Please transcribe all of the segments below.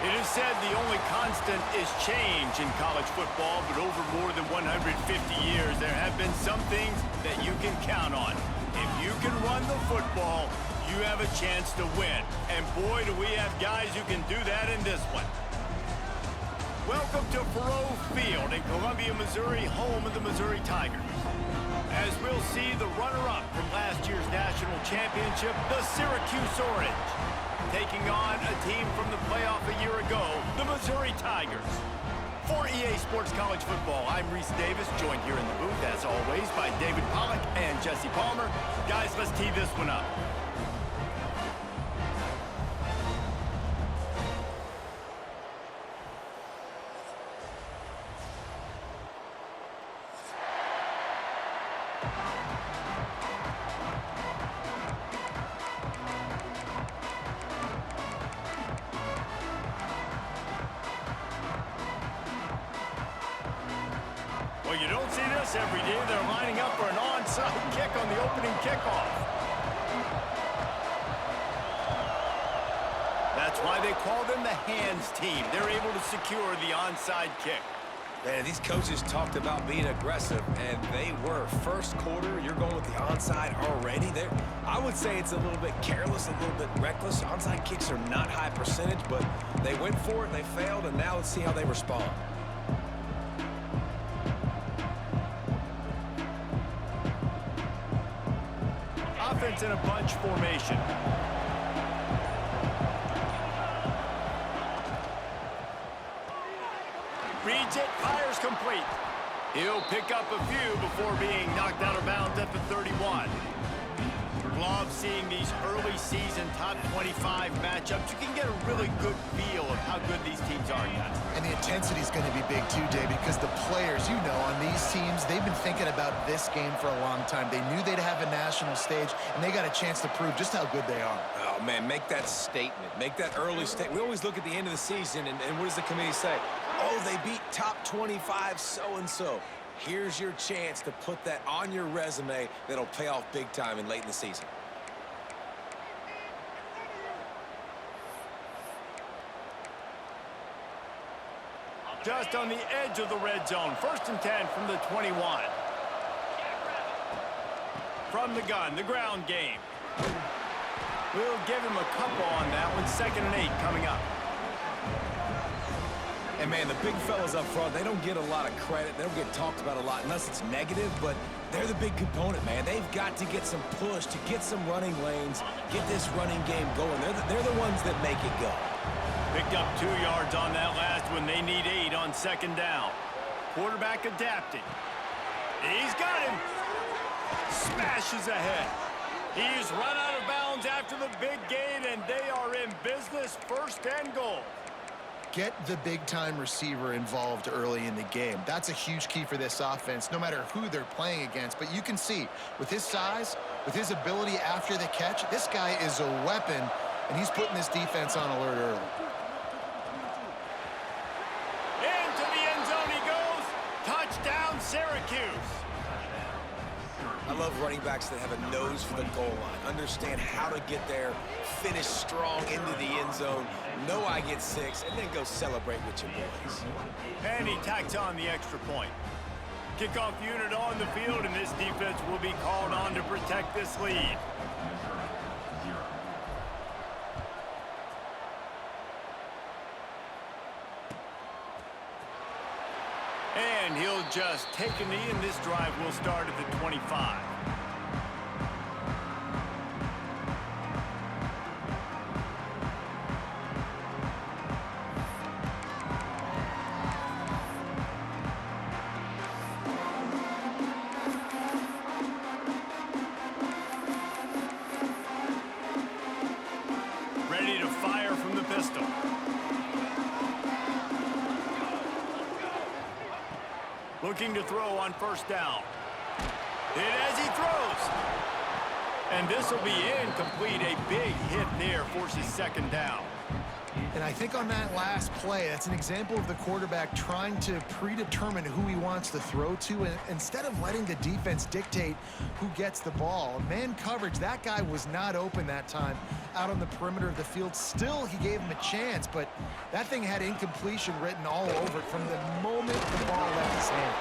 It is said the only constant is change in college football, but over more than 150 years, there have been some things that you can count on. If you can run the football, you have a chance to win. And boy, do we have guys who can do that in this one. Welcome to Faurot Field in Columbia, Missouri, home of the Missouri Tigers. As we'll see the runner-up from last year's national championship, the Syracuse Orange, taking on a team from the playoff a year ago, the Missouri Tigers. For EA Sports College Football, I'm Reese Davis, joined here in the booth, as always, by David Pollack and Jesse Palmer. Guys, let's tee this one up. Well, you don't see this every day. They're lining up for an onside kick on the opening kickoff. That's why they call them the hands team. They're able to secure the onside kick. Man, these coaches talked about being aggressive, and they were. First quarter, you're going with the onside already. I would say it's a little bit careless, a little bit reckless. Onside kicks are not high percentage, but they went for it, they failed, and now let's see how they respond. Offense in a bunch formation. Reads it, fires complete. He'll pick up a few before being knocked out of bounds at the 31. Love seeing these early season top 25 matchups. You can get a really good feel of how good these teams are, guys. And the intensity is going to be big too, David, because the players, you know, on these teams, they've been thinking about this game for a long time. They knew they'd have a national stage, and they got a chance to prove just how good they are. Oh, man, make that statement. Make that early statement. We always look at the end of the season, and what does the committee say? Oh, they beat top 25 so-and-so. Here's your chance to put that on your resume that'll pay off big time and late in the season. Just on the edge of the red zone. 1st and 10 from the 21. From the gun, the ground game. We'll give him a couple on that one. 2nd and 8 coming up. And, man, the big fellas up front, they don't get a lot of credit. They don't get talked about a lot unless it's negative, but they're the big component, man. They've got to get some push, to get some running lanes, get this running game going. They're the ones that make it go. Picked up 2 yards on that last one. They need 8 on 2nd down. Quarterback adapting. He's got him. Smashes ahead. He's run out of bounds after the big gain, and they are in business. 1st and goal. Get the big-time receiver involved early in the game. That's a huge key for this offense, no matter who they're playing against. But you can see, with his size, with his ability after the catch, this guy is a weapon, and he's putting this defense on alert early. Into the end zone he goes. Touchdown, Syracuse. I love running backs that have a nose for the goal line, understand how to get there, finish strong into the end zone, know I get 6, and then go celebrate with your boys. And he tacks on the extra point. Kickoff unit on the field, and this defense will be called on to protect this lead. And he'll just take a knee, and this drive will start at the 25. Ready to fire from the pistol. Looking to throw on 1st down. Hit as he throws. And this will be incomplete. A big hit there forces 2nd down. And I think on that last play, that's an example of the quarterback trying to predetermine who he wants to throw to, and instead of letting the defense dictate who gets the ball. Man coverage, that guy was not open that time out on the perimeter of the field. Still, he gave him a chance, but that thing had incompletion written all over it from the moment the ball left his hand.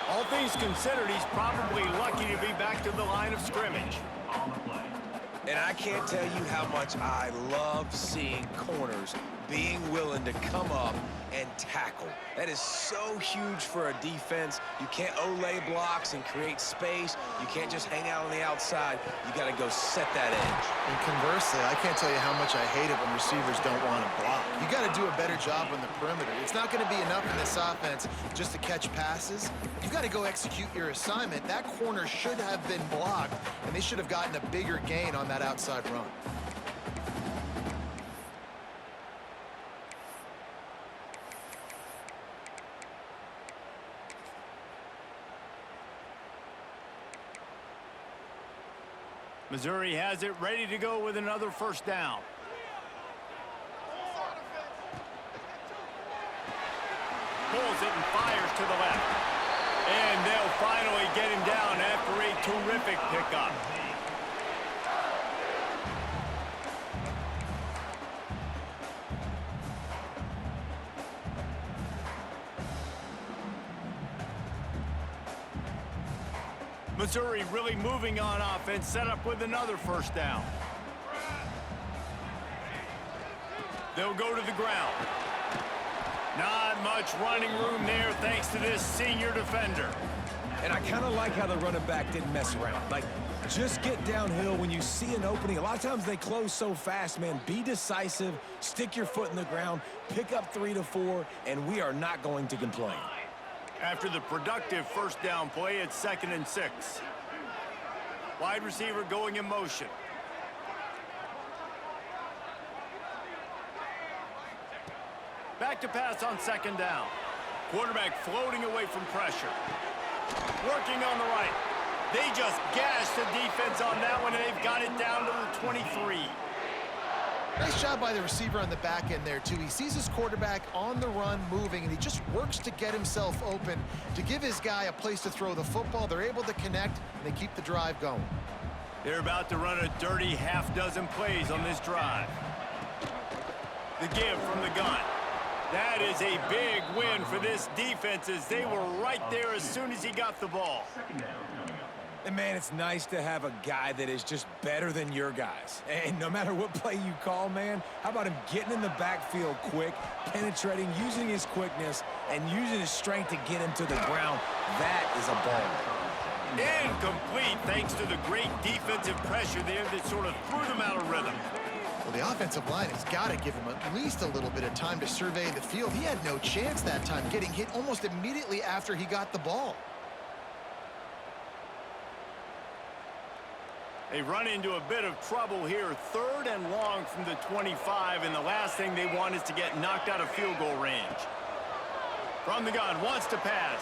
All things considered, he's probably lucky to be back to the line of scrimmage. And I can't tell you how much I love seeing corners being willing to come up and tackle. That is so huge for a defense. You can't olay blocks and create space. You can't just hang out on the outside. You got to go set that edge. And conversely, I can't tell you how much I hate it when receivers don't want to block. You got to do a better job on the perimeter. It's not going to be enough in this offense just to catch passes. You got to go execute your assignment. That corner should have been blocked, and they should have gotten a bigger gain on that outside run. Missouri has it ready to go with another first down. Pulls it and fires to the left. And they'll finally get him down after a terrific pickup. Missouri really moving on offense, set up with another first down. They'll go to the ground. Not much running room there thanks to this senior defender. And I kind of like how the running back didn't mess around. Like, just get downhill when you see an opening. A lot of times they close so fast, man. Be decisive, stick your foot in the ground, pick up 3 to 4, and we are not going to complain. After the productive first down play, it's 2nd and 6. Wide receiver going in motion. Back to pass on 2nd down. Quarterback floating away from pressure. Working on the right. They just gashed the defense on that one, and they've got it down to the 23. Nice job by the receiver on the back end there, too. He sees his quarterback on the run moving, and he just works to get himself open to give his guy a place to throw the football. They're able to connect, and they keep the drive going. They're about to run a dirty half-dozen plays on this drive. The give from the gun. That is a big win for this defense as they were right there as soon as he got the ball. And, man, it's nice to have a guy that is just better than your guys. And no matter what play you call, man, how about him getting in the backfield quick, penetrating, using his quickness, and using his strength to get him to the ground. That is a ball. Incomplete thanks to the great defensive pressure there that sort of threw them out of rhythm. Well, the offensive line has got to give him at least a little bit of time to survey the field. He had no chance that time, getting hit almost immediately after he got the ball. They run into a bit of trouble here. 3rd and long from the 25, and the last thing they want is to get knocked out of field goal range. From the gun, wants to pass.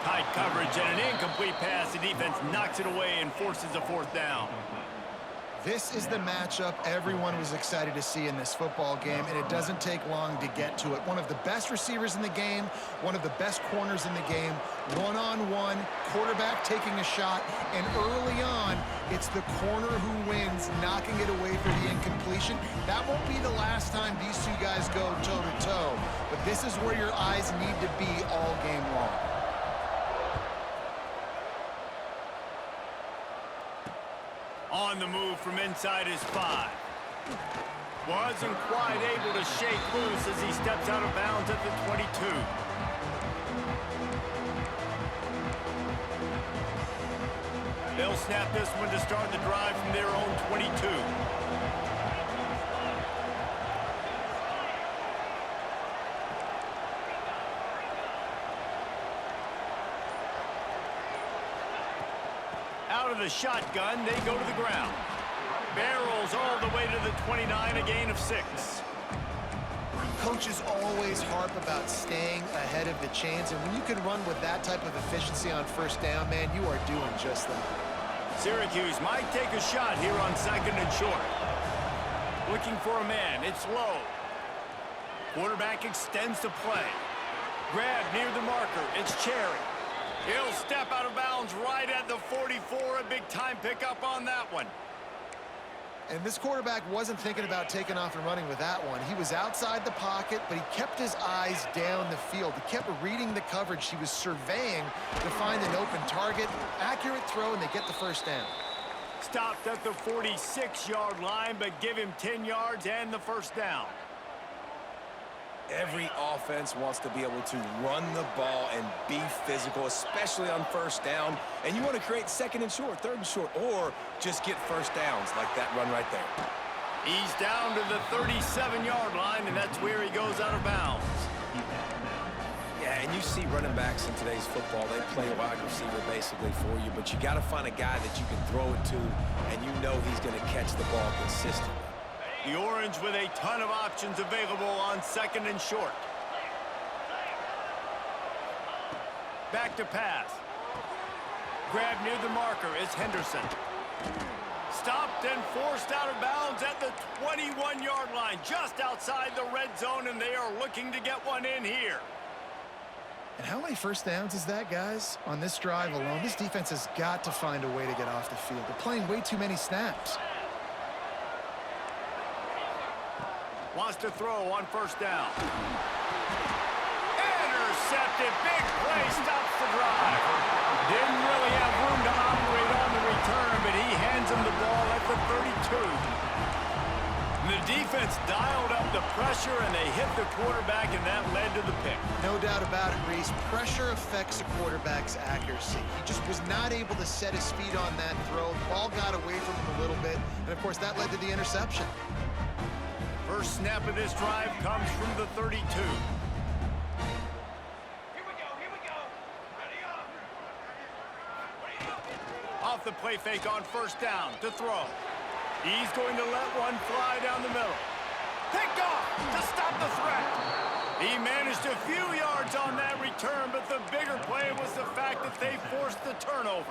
Tight coverage and an incomplete pass. The defense knocks it away and forces a 4th down. This is the matchup everyone was excited to see in this football game, and it doesn't take long to get to it. One of the best receivers in the game, one of the best corners in the game, one-on-one, quarterback taking a shot, and early on, it's the corner who wins, knocking it away for the incompletion. That won't be the last time these two guys go toe-to-toe, but this is where your eyes need to be all game long. On the move from inside his 5. Wasn't quite able to shake loose as he steps out of bounds at the 22. They'll snap this one to start the drive from their own 22. Out of the shotgun, they go to the ground. Barrels all the way to the 29, a gain of 6. Coaches always harp about staying ahead of the chains, and when you can run with that type of efficiency on first down, man, you are doing just that. Syracuse might take a shot here on 2nd and short. Looking for a man. It's low. Quarterback extends the play. Grab near the marker. It's Cherry. He'll step out of bounds right at the 44. A big-time pickup on that one. And this quarterback wasn't thinking about taking off and running with that one. He was outside the pocket, but he kept his eyes down the field. He kept reading the coverage. He was surveying to find an open target. Accurate throw, and they get the first down. Stopped at the 46-yard line, but give him 10 yards and the first down. Every offense wants to be able to run the ball and be physical, especially on first down. And you want to create second and short, third and short, or just get first downs like that run right there. He's down to the 37-yard line, and that's where he goes out of bounds. Yeah, and you see running backs in today's football, they play a wide receiver basically for you, but you got to find a guy that you can throw it to, and you know he's going to catch the ball consistently. The Orange with a ton of options available on second and short. Back to pass. Grab near the marker is Henderson. Stopped and forced out of bounds at the 21-yard line, just outside the red zone, and they are looking to get one in here. And how many first downs is that, guys? On this drive alone, this defense has got to find a way to get off the field. They're playing way too many snaps. Wants to throw on first down. Intercepted. Big play. Stops the drive. Didn't really have room to operate on the return, but he hands him the ball at the 32. And the defense dialed up the pressure, and they hit the quarterback, and that led to the pick. No doubt about it, Reese. Pressure affects a quarterback's accuracy. He just was not able to set his feet on that throw. The ball got away from him a little bit, and, of course, that led to the interception. First snap of this drive comes from the 32. Here we go. Ready up. Off the play fake on first down to throw. He's going to let one fly down the middle. Picked off to stop the threat. He managed a few yards on that return, but the bigger play was the fact that they forced the turnover.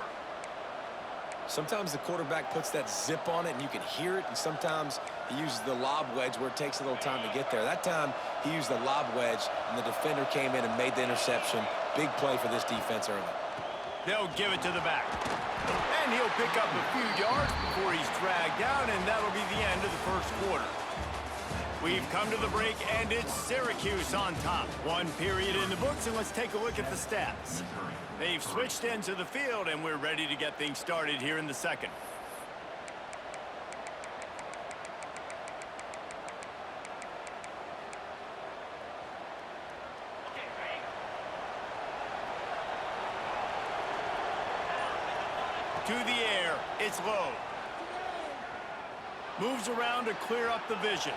Sometimes the quarterback puts that zip on it and you can hear it, and sometimes he uses the lob wedge where it takes a little time to get there. That time he used the lob wedge and the defender came in and made the interception. Big play for this defense early. They'll give it to the back. And he'll pick up a few yards before he's dragged down, and that'll be the end of the first quarter. We've come to the break, and it's Syracuse on top. One period in the books, and let's take a look at the stats. They've switched into the field, and we're ready to get things started here in the second. To the air, it's low. Moves around to clear up the vision.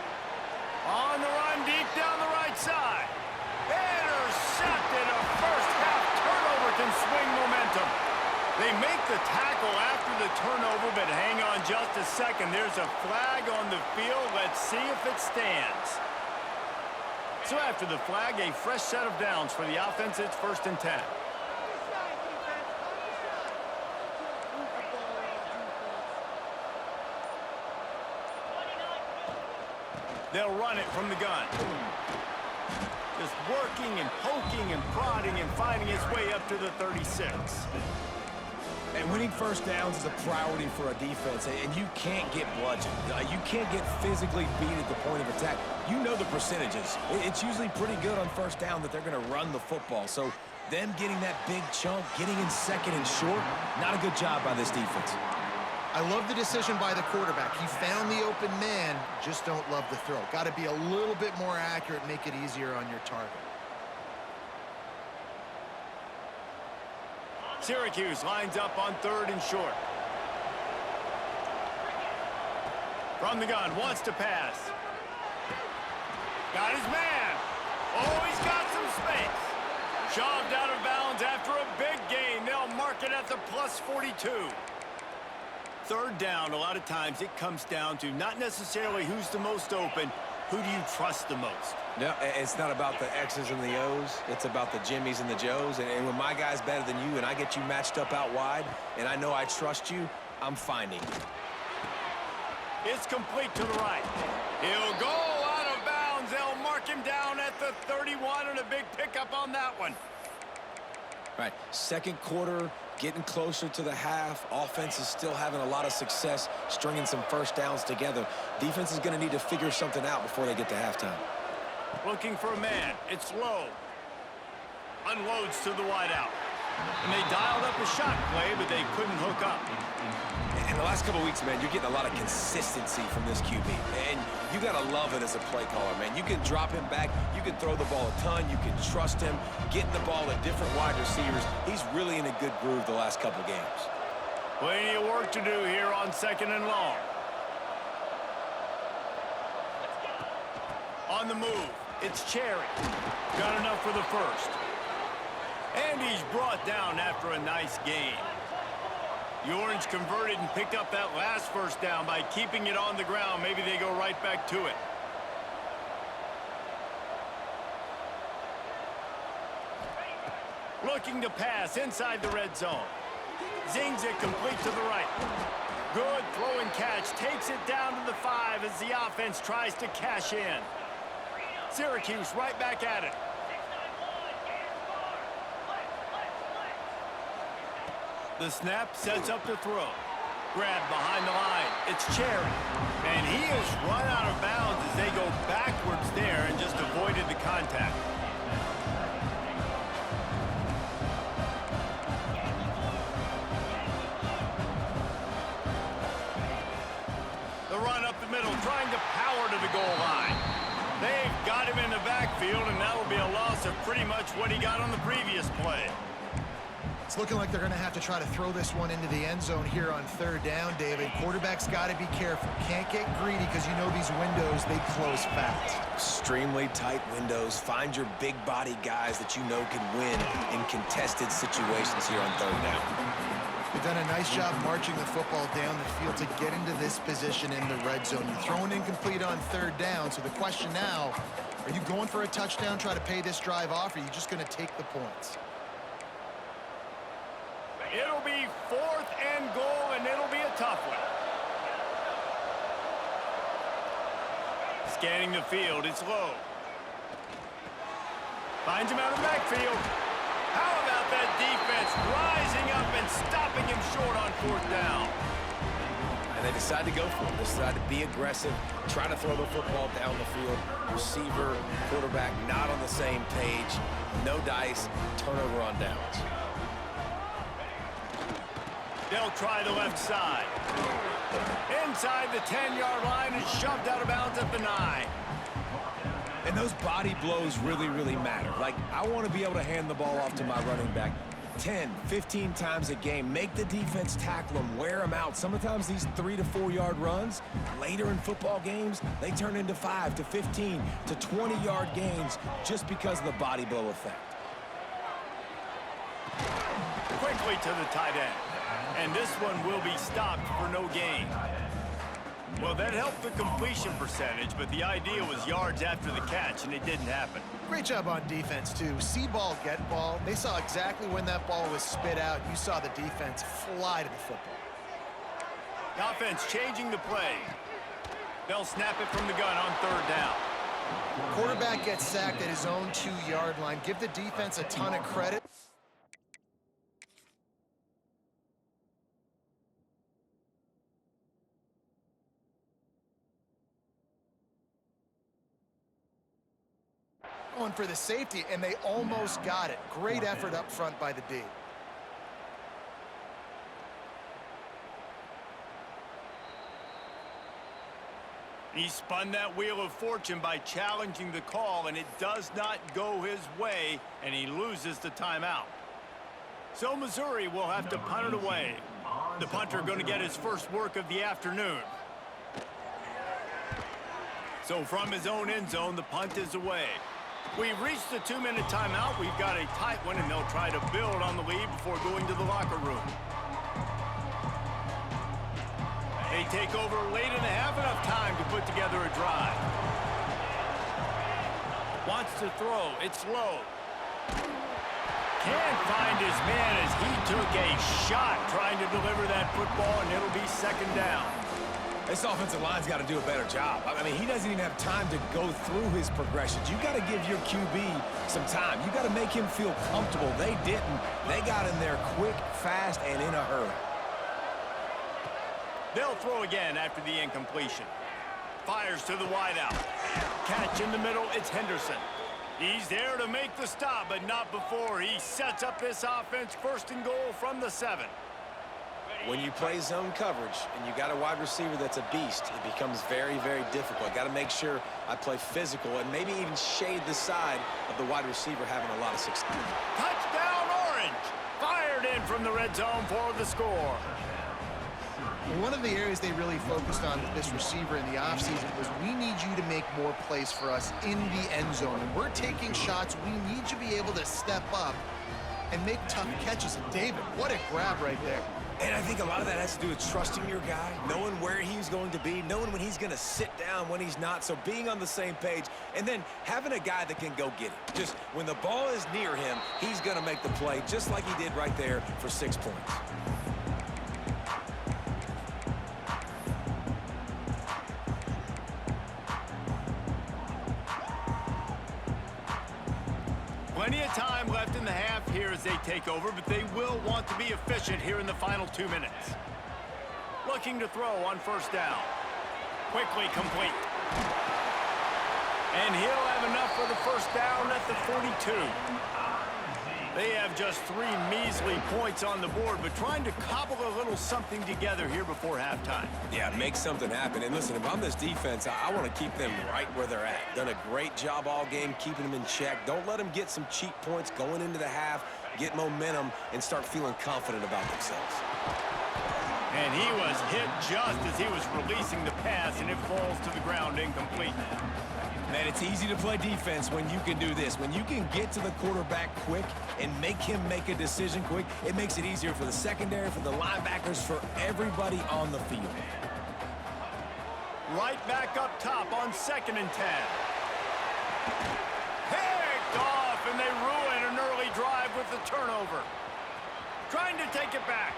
On the run, deep down the right side. Intercepted. A first half turnover can swing momentum. They make the tackle after the turnover, but hang on just a second. There's a flag on the field. Let's see if it stands. So after the flag, a fresh set of downs for the offense. It's 1st and 10. They'll run it from the gun. Just working and poking and prodding and finding his way up to the 36. And winning first downs is a priority for a defense, and you can't get bludgeoned. You can't get physically beat at the point of attack. You know the percentages. It's usually pretty good on first down that they're going to run the football. So them getting that big chunk, getting in second and short, not a good job by this defense. I love the decision by the quarterback. He found the open man, just don't love the throw. Got to be a little bit more accurate, make it easier on your target. Syracuse lines up on 3rd and short. From the gun, wants to pass. Got his man. Oh, he's got some space. Shoved out of bounds after a big gain. They'll mark it at the plus 42. 3rd down, a lot of times it comes down to not necessarily who's the most open, who do you trust the most? No, it's not about the X's and the O's. It's about the Jimmies and the Joes. And when my guy's better than you and I get you matched up out wide and I know I trust you, I'm finding you. It's complete to the right. He'll go out of bounds. They'll mark him down at the 31, and a big pickup on that one. Right, second quarter, getting closer to the half. Offense is still having a lot of success stringing some first downs together. Defense is going to need to figure something out before they get to halftime. Looking for a man. It's low. Unloads to the wideout. And they dialed up a shot play, but they couldn't hook up. In the last couple of weeks, man, you're getting a lot of consistency from this QB. And you got to love it as a play caller, man. You can drop him back. You can throw the ball a ton. You can trust him, getting the ball to different wide receivers. He's really in a good groove the last couple games. Plenty of work to do here on 2nd and long. On the move, it's Cherry. Got enough for the first. And he's brought down after a nice gain. The Orange converted and picked up that last first down by keeping it on the ground. Maybe they go right back to it. Looking to pass inside the red zone. Zings it complete to the right. Good throw and catch. Takes it down to the 5 as the offense tries to cash in. Syracuse right back at it. The snap sets up the throw. Grab behind the line. It's Cherry. And he is run out of bounds as they go backwards there and just avoided the contact. The run up the middle, trying to power to the goal line. They've got him in the backfield, and that will be a loss of pretty much what he got on the previous play. It's looking like they're going to have to try to throw this one into the end zone here on 3rd down, David. Quarterback's got to be careful. Can't get greedy because you know these windows, they close fast. Extremely tight windows. Find your big body guys that you know can win in contested situations here on 3rd down. They've done a nice job marching the football down the field to get into this position in the red zone. You're throwing incomplete on 3rd down, so the question now, are you going for a touchdown, try to pay this drive off, or are you just going to take the points? It'll be 4th and goal, and it'll be a tough one. Scanning the field, it's low. Finds him out of the backfield. How about that defense rising up and stopping him short on 4th down? And they decide to go for it. They decide to be aggressive, try to throw the football down the field. Receiver, quarterback not on the same page. No dice, turnover on downs. They'll try the left side. Inside the 10-yard line and shoved out of bounds at the 9. And those body blows really, really matter. Like, I want to be able to hand the ball off to my running back 10, 15 times a game. Make the defense tackle them, wear them out. Sometimes these 3 to 4 yard runs, later in football games, they turn into 5 to 15 to 20-yard gains just because of the body blow effect. Quickly to the tight end. And this one will be stopped for no gain. Well, that helped the completion percentage, but the idea was yards after the catch, and it didn't happen. Great job on defense, too. See ball, get ball. They saw exactly when that ball was spit out. You saw the defense fly to the football. The offense changing the play. They'll snap it from the gun on 3rd down. Quarterback gets sacked at his own 2-yard line. Give the defense a ton of credit. Going for the safety, and they almost got it. Great effort up front by the D. He spun that wheel of fortune by challenging the call, and it does not go his way, and he loses the timeout. So Missouri will have to punt it away. The punter going to get his first work of the afternoon. So from his own end zone, the punt is away. We've reached the 2-minute timeout. We've got a tight one, and they'll try to build on the lead before going to the locker room. They take over late in the half, enough time to put together a drive. Wants to throw. It's low. Can't find his man as he took a shot trying to deliver that football, and it'll be 2nd down. This offensive line's got to do a better job. I mean, he doesn't even have time to go through his progressions. You got to give your QB some time. You got to make him feel comfortable. They didn't. They got in there quick, fast, and in a hurry. They'll throw again after the incompletion. Fires to the wideout. Catch in the middle, it's Henderson. He's there to make the stop, but not before he sets up this offense. First and goal from the 7. When you play zone coverage and you got a wide receiver that's a beast, it becomes very, very difficult. Got to make sure I play physical and maybe even shade the side of the wide receiver having a lot of success. Touchdown, Orange! Fired in from the red zone for the score. One of the areas they really focused on with this receiver in the offseason was we need you to make more plays for us in the end zone. And we're taking shots. We need you to be able to step up and make tough catches. And David, what a grab right there. And I think a lot of that has to do with trusting your guy, knowing where he's going to be, knowing when he's going to sit down, when he's not. So being on the same page, and then having a guy that can go get it. Just when the ball is near him, he's going to make the play, just like he did right there for 6 points. Plenty of time left in the half here as they take over, but they will want to be efficient here in the final 2 minutes. Looking to throw on first down. Quickly complete. And he'll have enough for the first down at the 42. They have just 3 measly points on the board, but trying to cobble a little something together here before halftime. Yeah, make something happen. And listen, if I'm this defense, I want to keep them right where they're at. Done a great job all game keeping them in check. Don't let them get some cheap points going into the half, get momentum, and start feeling confident about themselves. And he was hit just as he was releasing the pass, and it falls to the ground incomplete. Man, it's easy to play defense when you can do this. When you can get to the quarterback quick and make him make a decision quick, it makes it easier for the secondary, for the linebackers, for everybody on the field. Right back up top on 2nd and 10. Picked off, and they ruin an early drive with the turnover. Trying to take it back.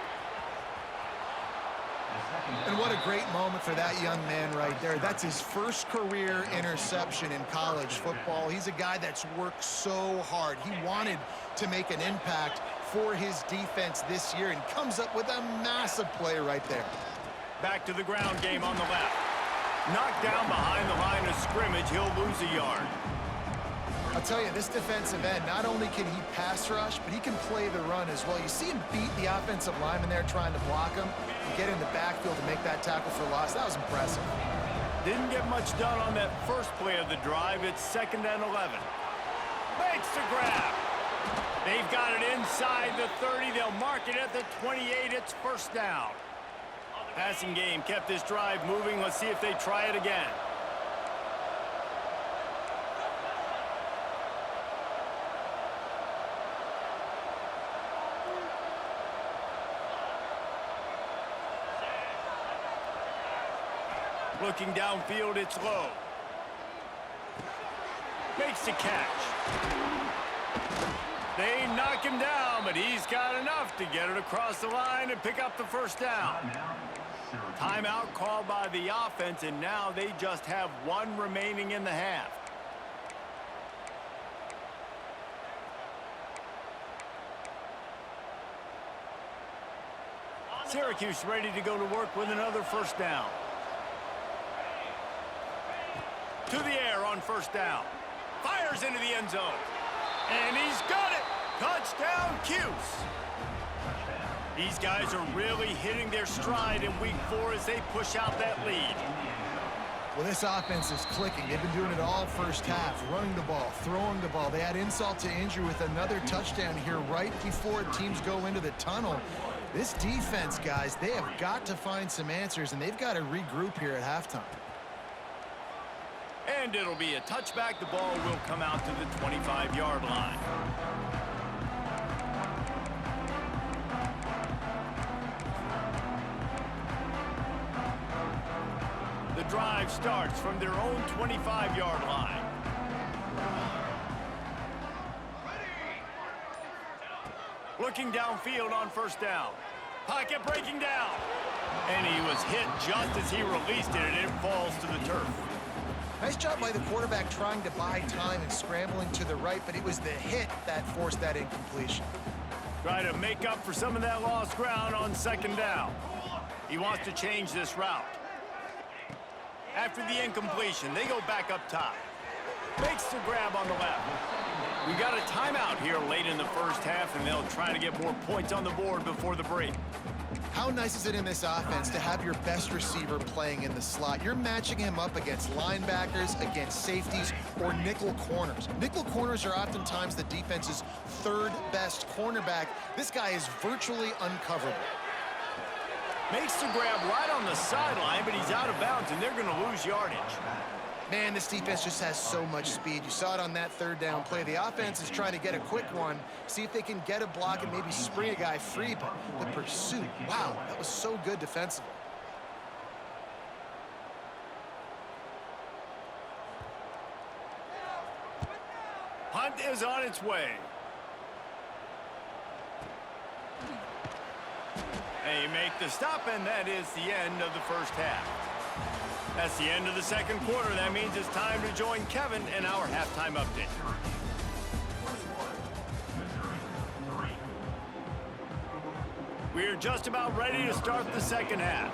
And what a great moment for that young man right there. That's his first career interception in college football. He's a guy that's worked so hard. He wanted to make an impact for his defense this year and comes up with a massive play right there. Back to the ground game on the left. Knocked down behind the line of scrimmage, he'll lose a yard. I'll tell you, this defensive end, not only can he pass rush, but he can play the run as well. You see him beat the offensive lineman there trying to block him and get in the backfield to make that tackle for loss. That was impressive. Didn't get much done on that first play of the drive. It's 2nd and 11. Makes the grab. They've got it inside the 30. They'll mark it at the 28. It's first down. Passing game kept this drive moving. Let's see if they try it again. Looking downfield, it's low. Makes the catch. They knock him down, but he's got enough to get it across the line and pick up the first down. Timeout called by the offense, and now they just have 1 remaining in the half. Syracuse ready to go to work with another first down. To the air on first down. Fires into the end zone. And he's got it. Touchdown, Cuse. These guys are really hitting their stride in week 4 as they push out that lead. Well, this offense is clicking. They've been doing it all first half, running the ball, throwing the ball. They had insult to injury with another touchdown here right before teams go into the tunnel. This defense, guys, they have got to find some answers, and they've got to regroup here at halftime. And it'll be a touchback. The ball will come out to the 25-yard line. The drive starts from their own 25-yard line. Looking downfield on first down. Pocket breaking down. And he was hit just as he released it, and it falls to the turf. Nice job by the quarterback trying to buy time and scrambling to the right, but it was the hit that forced that incompletion. Try to make up for some of that lost ground on second down. He wants to change this route. After the incompletion, they go back up top. Makes the grab on the left. We got a timeout here late in the first half, and they'll try to get more points on the board before the break. How nice is it in this offense to have your best receiver playing in the slot? You're matching him up against linebackers, against safeties, or nickel corners. Nickel corners are oftentimes the defense's third best cornerback. This guy is virtually uncoverable. Makes the grab right on the sideline, but he's out of bounds, and they're going to lose yardage. Man, this defense just has so much speed. You saw it on that third down play. The offense is trying to get a quick one, see if they can get a block and maybe spring a guy free, but the pursuit, wow, that was so good defensively. Punt is on its way. They make the stop, and that is the end of the first half. That's the end of the second quarter. That means it's time to join Kevin in our halftime update. We're just about ready to start the second half.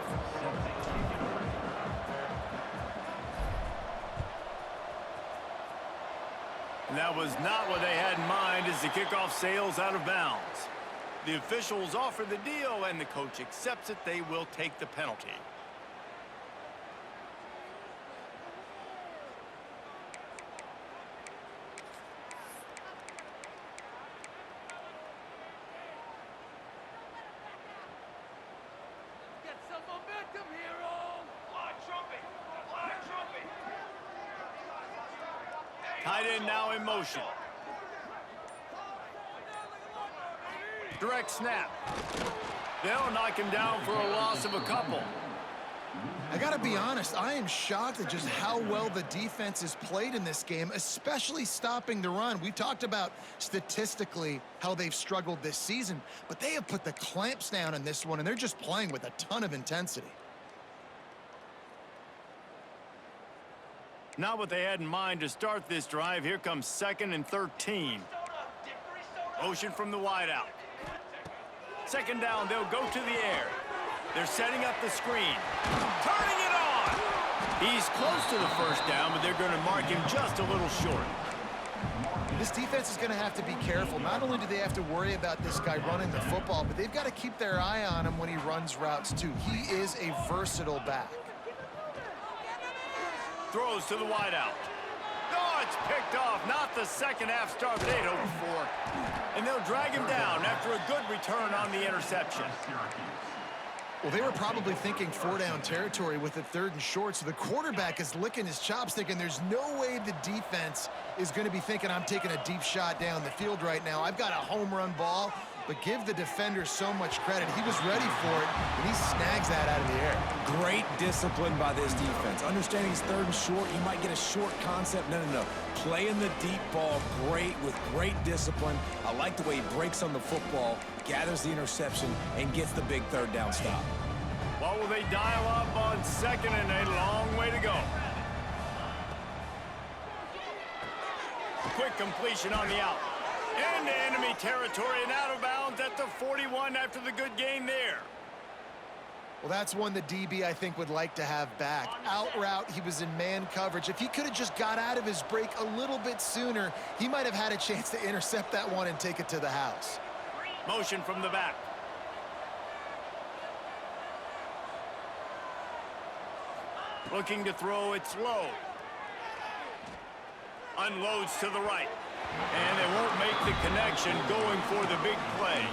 And that was not what they had in mind as the kickoff sails out of bounds. The officials offer the deal, and the coach accepts it. They will take the penalty. Get some momentum here, all. Fly trumpet. Fly trumpet. Tight end now in motion. Direct snap. They'll knock him down for a loss of a couple. I gotta be honest, I am shocked at just how well the defense has played in this game, especially stopping the run. We talked about statistically how they've struggled this season, but they have put the clamps down in this one, and they're just playing with a ton of intensity. Not what they had in mind to start this drive. Here comes 2nd and 13. Motion from the wideout. Second down, they'll go to the air. They're setting up the screen. Turning it on! He's close to the first down, but they're going to mark him just a little short. This defense is going to have to be careful. Not only do they have to worry about this guy running the football, but they've got to keep their eye on him when he runs routes too. He is a versatile back. Throws to the wideout. Oh, it's picked off. Not the second half start, but 8 over 4. And they'll drag him down after a good return on the interception. Well, they were probably thinking 4-down territory with it 3rd and short, so the quarterback is licking his chops thinking there's no way the defense is going to be thinking I'm taking a deep shot down the field right now. I've got a home run ball, but give the defender so much credit. He was ready for it, and he snags that out of the air. Great discipline by this defense. Understanding it's 3rd and short, you might get a short concept. No. Playing the deep ball great with great discipline. I like the way he breaks on the football, gathers the interception, and gets the big 3rd down stop. What will they dial up on 2nd and a long way to go? Quick completion on the out. Into enemy territory and out of bounds at the 41 after the good gain there. Well, that's one the DB, I think, would like to have back. Out route, he was in man coverage. If he could have just got out of his break a little bit sooner, he might have had a chance to intercept that one and take it to the house. Motion from the back. Looking to throw, it's low. Unloads to the right. And they won't make the connection going for the big play.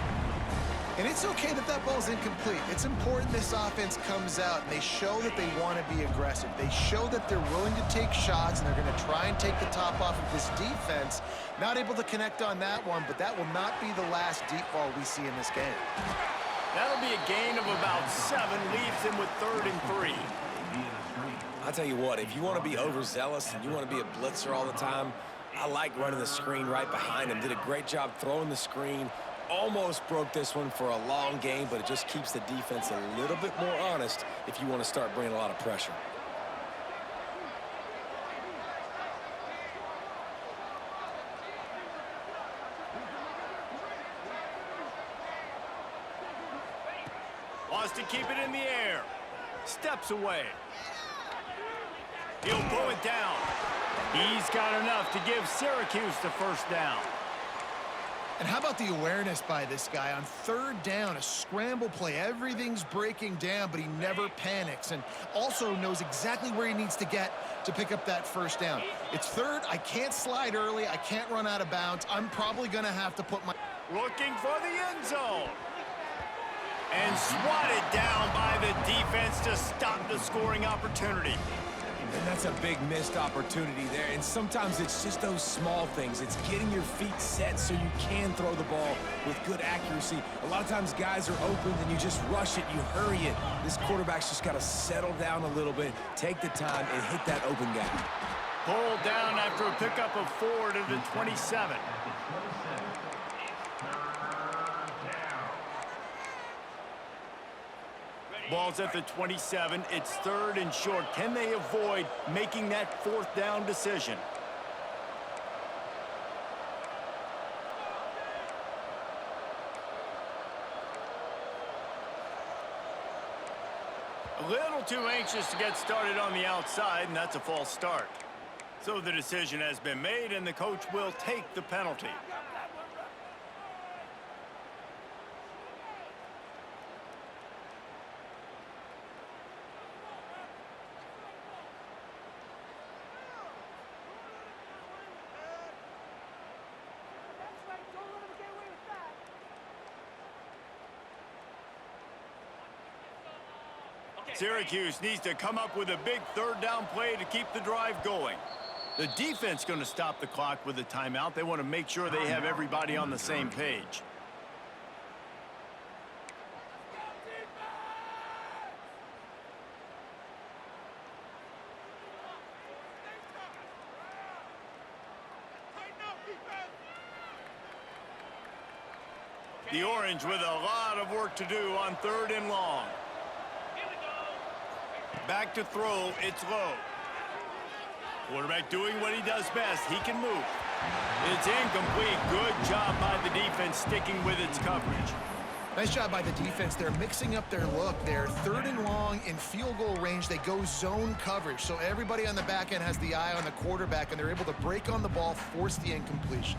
And it's okay that that ball's incomplete. It's important this offense comes out and they show that they want to be aggressive. They show that they're willing to take shots and they're going to try and take the top off of this defense. Not able to connect on that one, but that will not be the last deep ball we see in this game. That'll be a gain of about 7, leaves him with 3rd and 3. I'll tell you what, if you want to be overzealous and you want to be a blitzer all the time, I like running the screen right behind him. Did a great job throwing the screen, almost broke this one for a long game, but it just keeps the defense a little bit more honest if you want to start bringing a lot of pressure. Wants to keep it in the air. Steps away. He'll pull it down. He's got enough to give Syracuse the first down. And how about the awareness by this guy on third down, a scramble play. Everything's breaking down, but he never panics and also knows exactly where he needs to get to pick up that first down. It's third. I can't slide early. I can't run out of bounds. I'm probably going to have to put my... Looking for the end zone. And swatted down by the defense to stop the scoring opportunity. And that's a big missed opportunity there. And sometimes it's just those small things. It's getting your feet set so you can throw the ball with good accuracy. A lot of times guys are open and you just rush it, you hurry it. This quarterback's just got to settle down a little bit, take the time, and hit that open guy. Pulled down after a pickup of 4 to the 27. Ball's at the 27. It's third and short. Can they avoid making that fourth down decision? A little too anxious to get started on the outside, and that's a false start. So the decision has been made, and the coach will take the penalty. Syracuse needs to come up with a big third down play to keep the drive going. The defense going to stop the clock with a timeout. They want to make sure they have everybody on the same page. The Orange with a lot of work to do on third and long. Back to throw, it's low. Quarterback doing what he does best. He can move. It's incomplete. Good job by the defense sticking with its coverage. Nice job by the defense. They're mixing up their look. They're third and long in field goal range. They go zone coverage. So everybody on the back end has the eye on the quarterback, and they're able to break on the ball, force the incompletion.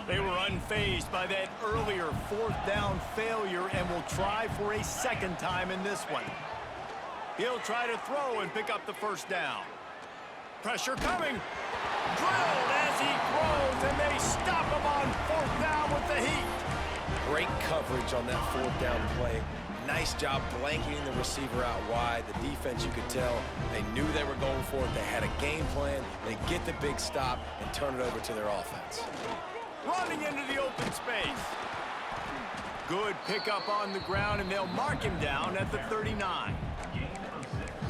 They were unfazed by that earlier fourth down failure and will try for a second time in this one. He'll try to throw and pick up the first down. Pressure coming. Drilled as he throws, and they stop him on fourth down with the heat. Great coverage on that fourth down play. Nice job blanketing the receiver out wide. The defense, you could tell, they knew they were going for it. They had a game plan. They get the big stop and turn it over to their offense. Running into the open space. Good pickup on the ground, and they'll mark him down at the 39.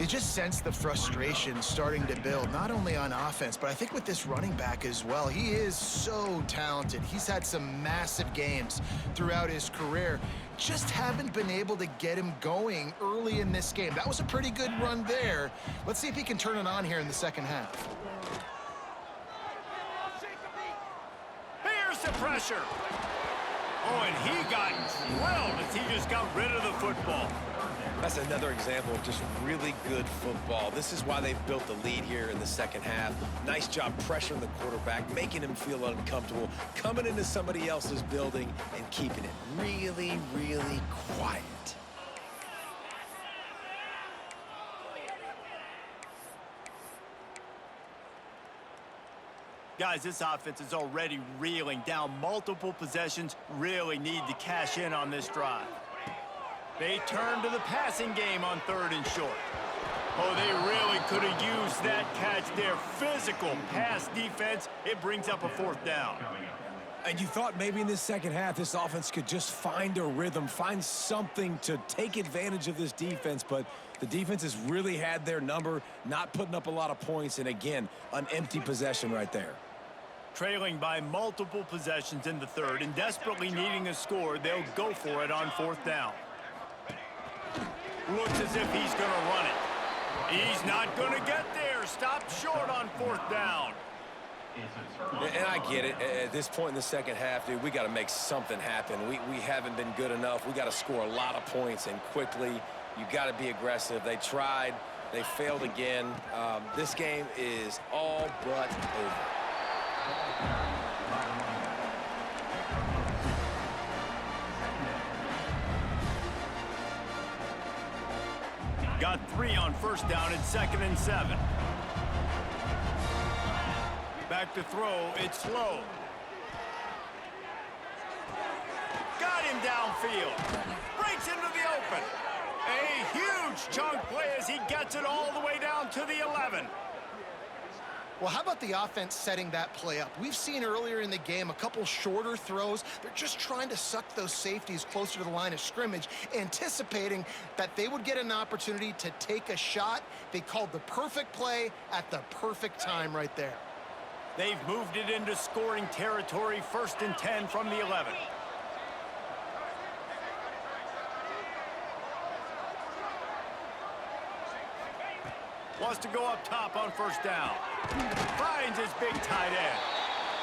You just sense the frustration starting to build, not only on offense, but I think with this running back as well. He is so talented. He's had some massive games throughout his career. Just haven't been able to get him going early in this game. That was a pretty good run there. Let's see if he can turn it on here in the second half. Here's the pressure. Oh, and he got drilled as he just got rid of the football. That's another example of just really good football. This is why they've built the lead here in the second half. Nice job pressuring the quarterback, making him feel uncomfortable, coming into somebody else's building and keeping it really, really quiet. Guys, this offense is already reeling down multiple possessions. Really need to cash in on this drive. They turn to the passing game on third and short. Oh, they really could have used that catch there. Physical pass defense. It brings up a fourth down. And you thought maybe in this second half this offense could just find a rhythm, find something to take advantage of this defense, but the defense has really had their number, not putting up a lot of points, and again, an empty possession right there. Trailing by multiple possessions in the third and desperately needing a score, they'll go for it on 4th down. Looks as if he's going to run it. He's not going to get there. Stopped short on 4th down. And I get it. At this point in the second half, dude, we got to make something happen. We haven't been good enough. We got to score a lot of points and quickly. You got to be aggressive. They tried. They failed again. This game is all but over. Got 3 on 1st down and 2nd and 7. Back to throw, it's Lowe. Got him downfield. Breaks into the open. A huge chunk play as he gets it all the way down to the 11. Well, how about the offense setting that play up? We've seen earlier in the game a couple shorter throws. They're just trying to suck those safeties closer to the line of scrimmage, anticipating that they would get an opportunity to take a shot. They called the perfect play at the perfect time right there. They've moved it into scoring territory, 1st and 10 from the 11. Wants to go up top on 1st down. Finds his big tight end.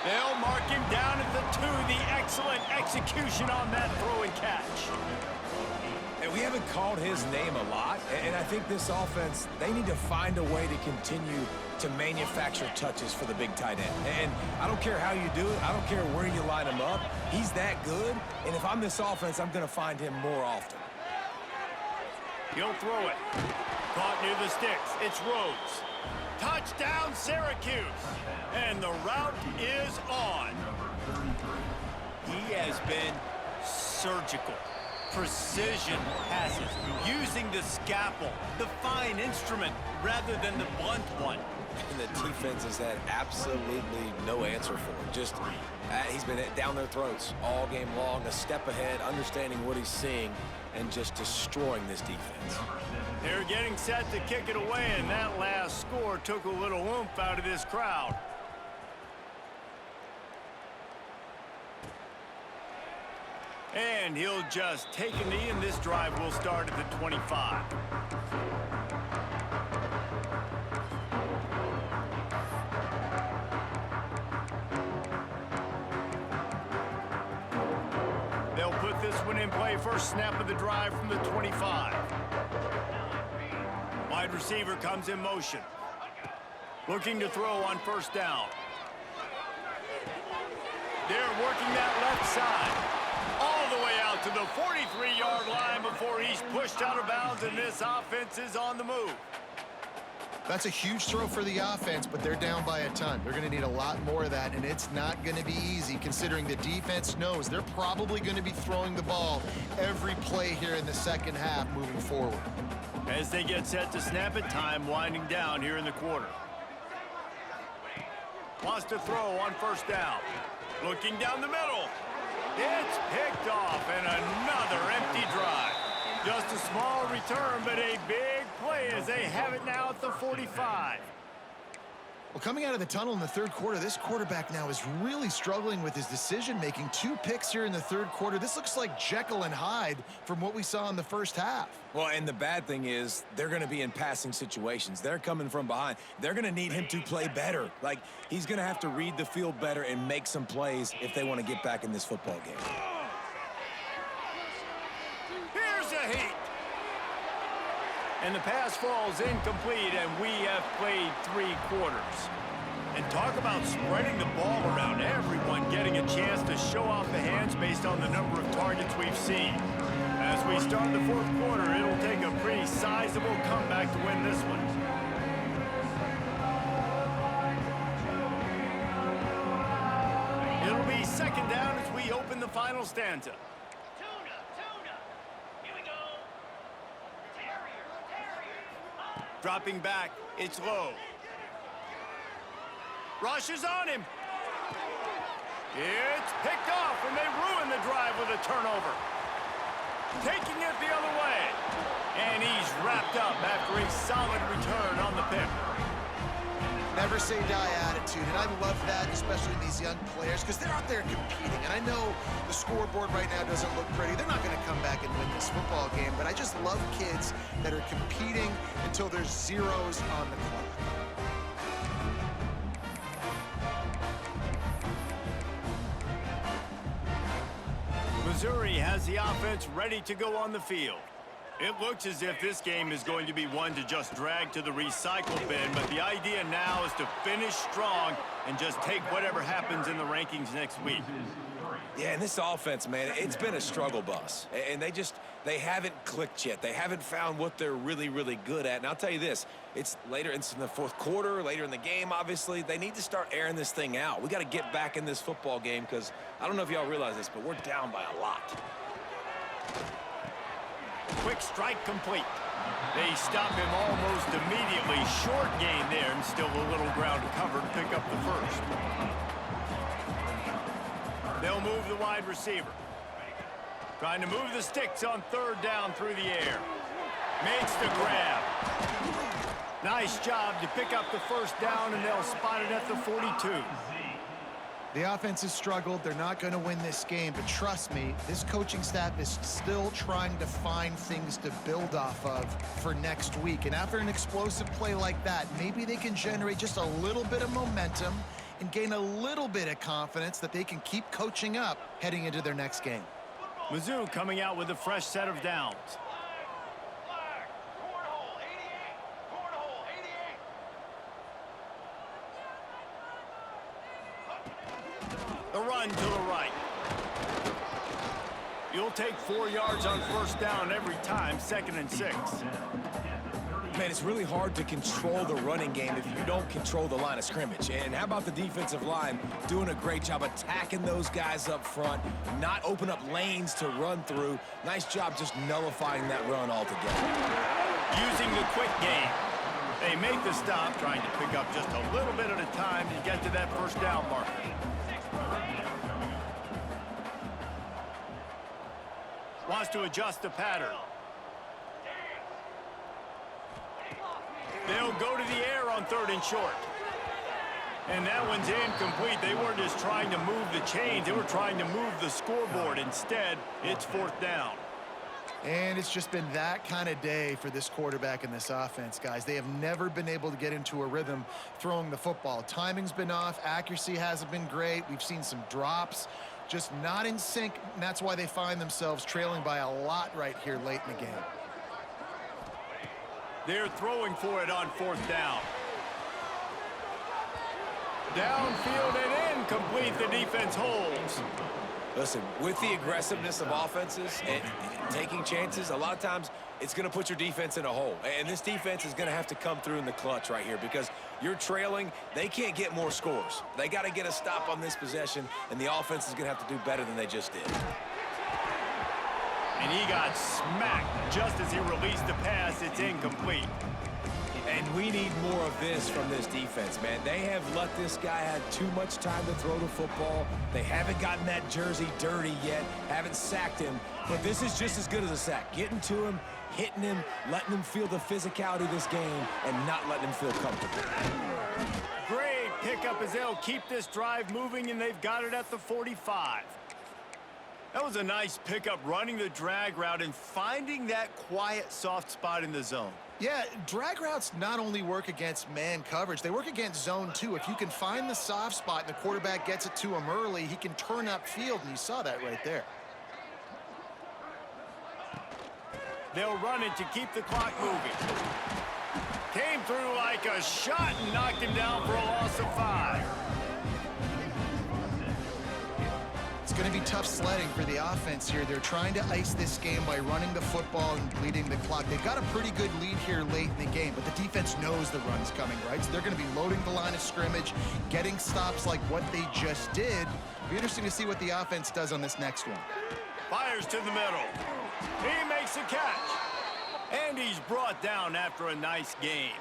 They'll mark him down at the 2. The excellent execution on that throw and catch. And we haven't called his name a lot, and I think this offense, they need to find a way to continue to manufacture touches for the big tight end. And I don't care how you do it. I don't care where you line him up. He's that good, and if I'm this offense, I'm going to find him more often. He'll throw it. Caught near the sticks. It's Rhodes. Touchdown, Syracuse. And the route is on. He has been surgical. Precision passes, using the scalpel, the fine instrument, rather than the blunt one. And the defense has had absolutely no answer for him. Just, he's been down their throats all game long, a step ahead, understanding what he's seeing, and just destroying this defense. They're getting set to kick it away, and that last score took a little oomph out of this crowd. And he'll just take a knee, and this drive will start at the 25. They'll put this one in play. First snap of the drive from the 25. Wide receiver comes in motion. Looking to throw on 1st down. They're working that left side. All the way out to the 43-yard line before he's pushed out of bounds, and this offense is on the move. That's a huge throw for the offense, but they're down by a ton. They're going to need a lot more of that, and it's not going to be easy considering the defense knows they're probably going to be throwing the ball every play here in the second half moving forward. As they get set to snap it, time winding down here in the quarter. Wants to throw on 1st down. Looking down the middle. It's picked off, and another empty drive. Just a small return, but a big play as they have it now at the 45. Well, coming out of the tunnel in the third quarter, this quarterback now is really struggling with his decision-making. 2 picks here in the third quarter. This looks like Jekyll and Hyde from what we saw in the first half. Well, and the bad thing is they're going to be in passing situations. They're coming from behind. They're going to need him to play better. Like, he's going to have to read the field better and make some plays if they want to get back in this football game. Here's a heat. And the pass falls incomplete, and we have played 3 quarters. And talk about spreading the ball around, everyone getting a chance to show off the hands based on the number of targets we've seen. As we start the 4th quarter, it'll take a pretty sizable comeback to win this one. It'll be 2nd down as we open the final stanza. Dropping back, it's Lowe. Rushes on him. It's picked off, and they ruin the drive with a turnover. Taking it the other way. And he's wrapped up after a solid return on the pick. That never say die attitude, and I love that, especially in these young players, because they're out there competing. And I know the scoreboard right now doesn't look pretty. They're not going to come back and win this football game, but I just love kids that are competing until there's zeros on the clock. Missouri has the offense ready to go on the field. It looks as if this game is going to be one to just drag to the recycle bin, but the idea now is to finish strong and just take whatever happens in the rankings next week. Yeah, and this offense, man, it's been a struggle bus. And they haven't clicked yet. They haven't found what they're really, really good at. And I'll tell you this, it's in the fourth quarter, later in the game, obviously. They need to start airing this thing out. We got to get back in this football game because I don't know if y'all realize this, but we're down by a lot. Quick strike complete. They stop him almost immediately. Short gain there, and still a little ground to cover to pick up the first. They'll move the wide receiver. Trying to move the sticks on third down through the air. Makes the grab. Nice job to pick up the first down, and they'll spot it at the 42. The offense has struggled. They're not going to win this game, but trust me, this coaching staff is still trying to find things to build off of for next week. And after an explosive play like that, maybe they can generate just a little bit of momentum and gain a little bit of confidence that they can keep coaching up heading into their next game. Mizzou coming out with a fresh set of downs. The run to the right. You'll take 4 yards on first down every time, 2nd and 6. Man, it's really hard to control the running game if you don't control the line of scrimmage. And how about the defensive line doing a great job attacking those guys up front, not open up lanes to run through. Nice job just nullifying that run altogether. Using the quick game. They make the stop, trying to pick up just a little bit at a time to get to that first down marker. Wants to adjust the pattern. They'll go to the air on 3rd and short. And that one's incomplete. They weren't just trying to move the chains. They were trying to move the scoreboard. Instead, it's 4th down. And it's just been that kind of day for this quarterback and this offense, guys. They have never been able to get into a rhythm throwing the football. Timing's been off. Accuracy hasn't been great. We've seen some drops. Just not in sync, and that's why they find themselves trailing by a lot right here late in the game. They're throwing for it on 4th down. Downfield and incomplete. The defense holds. Listen, with the aggressiveness of offenses and taking chances, a lot of times it's going to put your defense in a hole. And this defense is going to have to come through in the clutch right here because you're trailing. They can't get more scores. They got to get a stop on this possession, and the offense is going to have to do better than they just did. And he got smacked just as he released the pass. It's incomplete. And we need more of this from this defense, man. They have let this guy have too much time to throw the football. They haven't gotten that jersey dirty yet, haven't sacked him. But this is just as good as a sack. Getting to him, hitting him, letting him feel the physicality of this game, and not letting him feel comfortable. Great pickup as they'll keep this drive moving, and they've got it at the 45. That was a nice pickup, running the drag route and finding that quiet, soft spot in the zone. Yeah, drag routes not only work against man coverage, they work against zone too. If you can find the soft spot and the quarterback gets it to him early, he can turn upfield, and you saw that right there. They'll run it to keep the clock moving. Came through like a shot and knocked him down for a loss of 5. It's going to be tough sledding for the offense here. They're trying to ice this game by running the football and bleeding the clock. They've got a pretty good lead here late in the game, but the defense knows the run's coming, right? So they're going to be loading the line of scrimmage, getting stops like what they just did. It'll be interesting to see what the offense does on this next one. Fires to the middle. He makes a catch. And he's brought down after a nice game.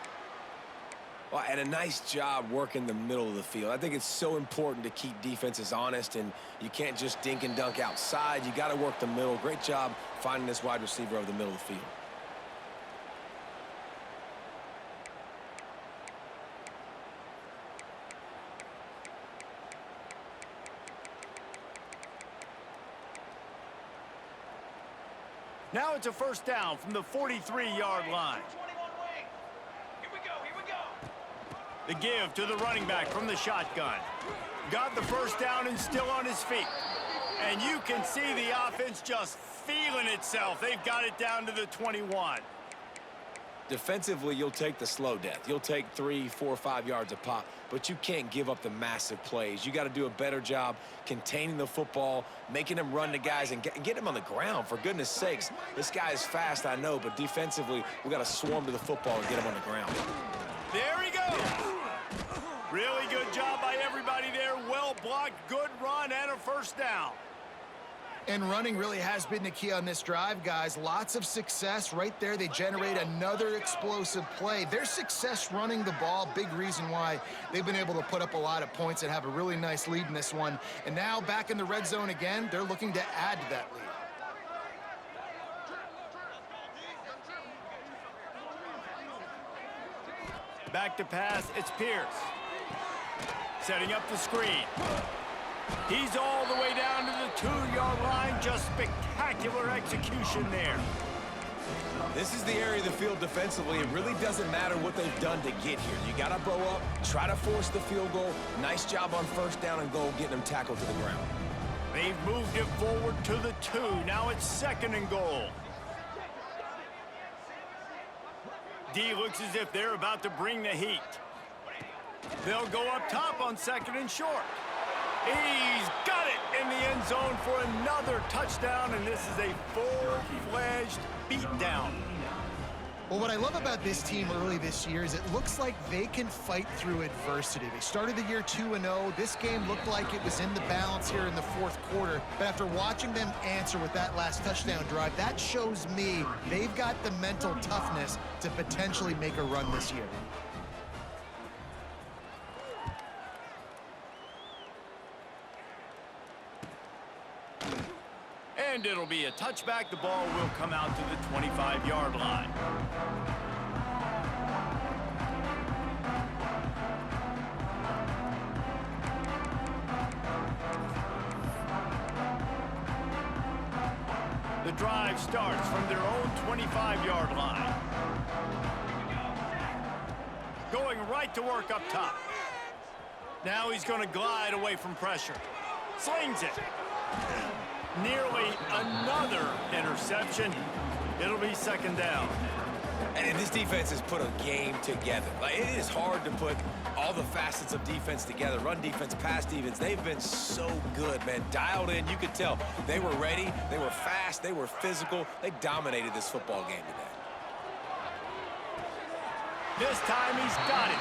Well, and a nice job working the middle of the field. I think it's so important to keep defenses honest, and you can't just dink and dunk outside. You got to work the middle. Great job finding this wide receiver over the middle of the field. Now it's a first down from the 43-yard line. Here we go. The give to the running back from the shotgun. Got the first down and still on his feet. And you can see the offense just feeling itself. They've got it down to the 21. Defensively, you'll take the slow death. You'll take 3, 4, 5 yards a pop, but you can't give up the massive plays. You got to do a better job containing the football, making them run to guys, and get him on the ground, for goodness sakes. This guy is fast, I know, but defensively, we got to swarm to the football and get him on the ground. There he goes. Really good job by everybody there. Well blocked, good run, and a first down. And running really has been the key on this drive, guys. Lots of success right there. They generate another explosive play. Their success running the ball, big reason why they've been able to put up a lot of points and have a really nice lead in this one. And now back in the red zone again, they're looking to add to that lead. Back to pass, it's Pierce. Setting up the screen. He's all the way down to the 2-yard line. Just spectacular execution there. This is the area of the field defensively. It really doesn't matter what they've done to get here. You got to blow up, try to force the field goal. Nice job on first down and goal, getting them tackled to the ground. They've moved it forward to the 2. Now it's 2nd and goal. D looks as if they're about to bring the heat. They'll go up top on 2nd and short. He's got it in the end zone for another touchdown, and this is a full-fledged beatdown. Well, what I love about this team early this year is it looks like they can fight through adversity. They started the year 2-0. This game looked like it was in the balance here in the 4th quarter. But after watching them answer with that last touchdown drive, that shows me they've got the mental toughness to potentially make a run this year. And it'll be a touchback. The ball will come out to the 25-yard line. The drive starts from their own 25-yard line. Going right to work up top. Now he's going to glide away from pressure. Slings it. Nearly another interception. It'll be 2nd down. And this defense has put a game together. Like, it is hard to put all the facets of defense together. Run defense, pass defense. They've been so good, man. Dialed in. You could tell they were ready. They were fast. They were physical. They dominated this football game today. This time he's got it.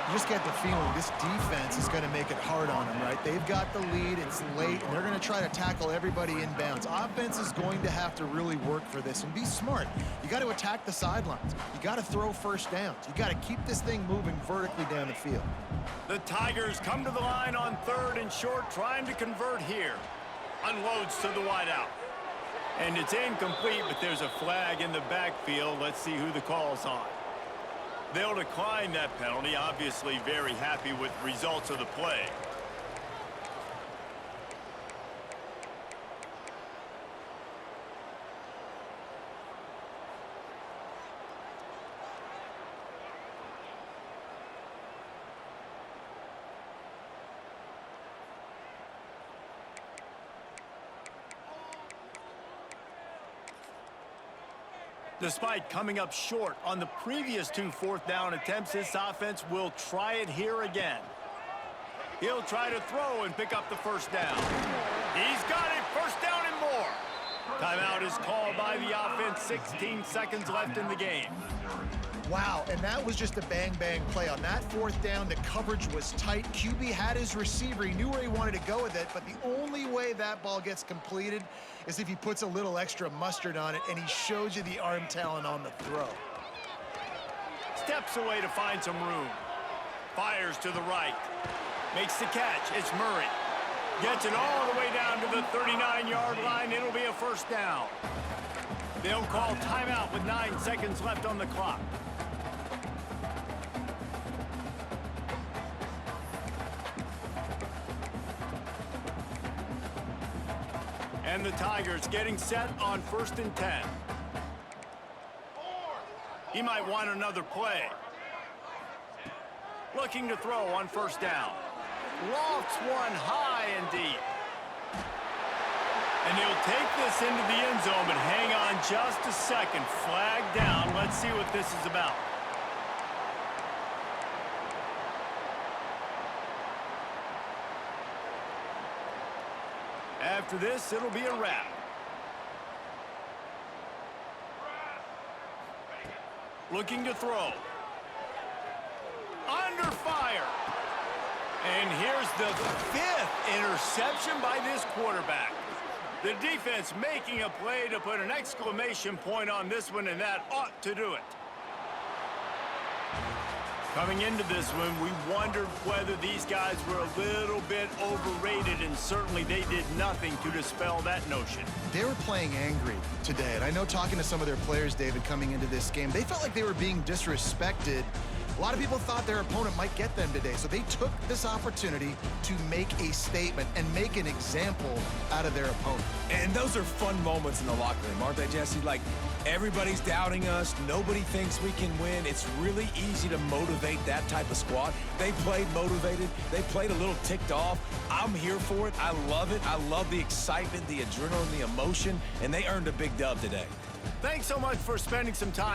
You just get the feeling this defense is going to make it hard on them, right? They've got the lead, it's late, and they're going to try to tackle everybody inbounds. Offense is going to have to really work for this and be smart. You got to attack the sidelines. You got to throw first downs. You got to keep this thing moving vertically down the field. The Tigers come to the line on 3rd and short, trying to convert here. Unloads to the wideout. And it's incomplete, but there's a flag in the backfield. Let's see who the call's on. They'll decline that penalty, obviously very happy with the results of the play. Despite coming up short on the previous 2 4th down attempts, this offense will try it here again. He'll try to throw and pick up the first down. He's got it, first down and more. Timeout is called by the offense, 16 seconds left in the game. Wow, and that was just a bang-bang play. On that 4th down, the coverage was tight. QB had his receiver. He knew where he wanted to go with it, but the only way that ball gets completed is if he puts a little extra mustard on it, and he shows you the arm talent on the throw. Steps away to find some room. Fires to the right. Makes the catch. It's Murray. Gets it all the way down to the 39-yard line. It'll be a first down. They'll call timeout with 9 seconds left on the clock. And the Tigers getting set on 1st and 10. He might want another play. Looking to throw on 1st down. Lofts one high and deep. And he'll take this into the end zone, but hang on just a second. Flag down. Let's see what this is about. After this, it'll be a wrap. Looking to throw. Under fire. And here's the 5th interception by this quarterback. The defense making a play to put an exclamation point on this one, and that ought to do it. Coming into this one, we wondered whether these guys were a little bit overrated, and certainly they did nothing to dispel that notion. They were playing angry today, and I know talking to some of their players, David, coming into this game, they felt like they were being disrespected. A lot of people thought their opponent might get them today, so they took this opportunity to make a statement and make an example out of their opponent. And those are fun moments in the locker room, aren't they, Jesse? Like, everybody's doubting us. Nobody thinks we can win. It's really easy to motivate that type of squad. They played motivated. They played a little ticked off. I'm here for it. I love it. I love the excitement, the adrenaline, the emotion, and they earned a big dub today. Thanks so much for spending some time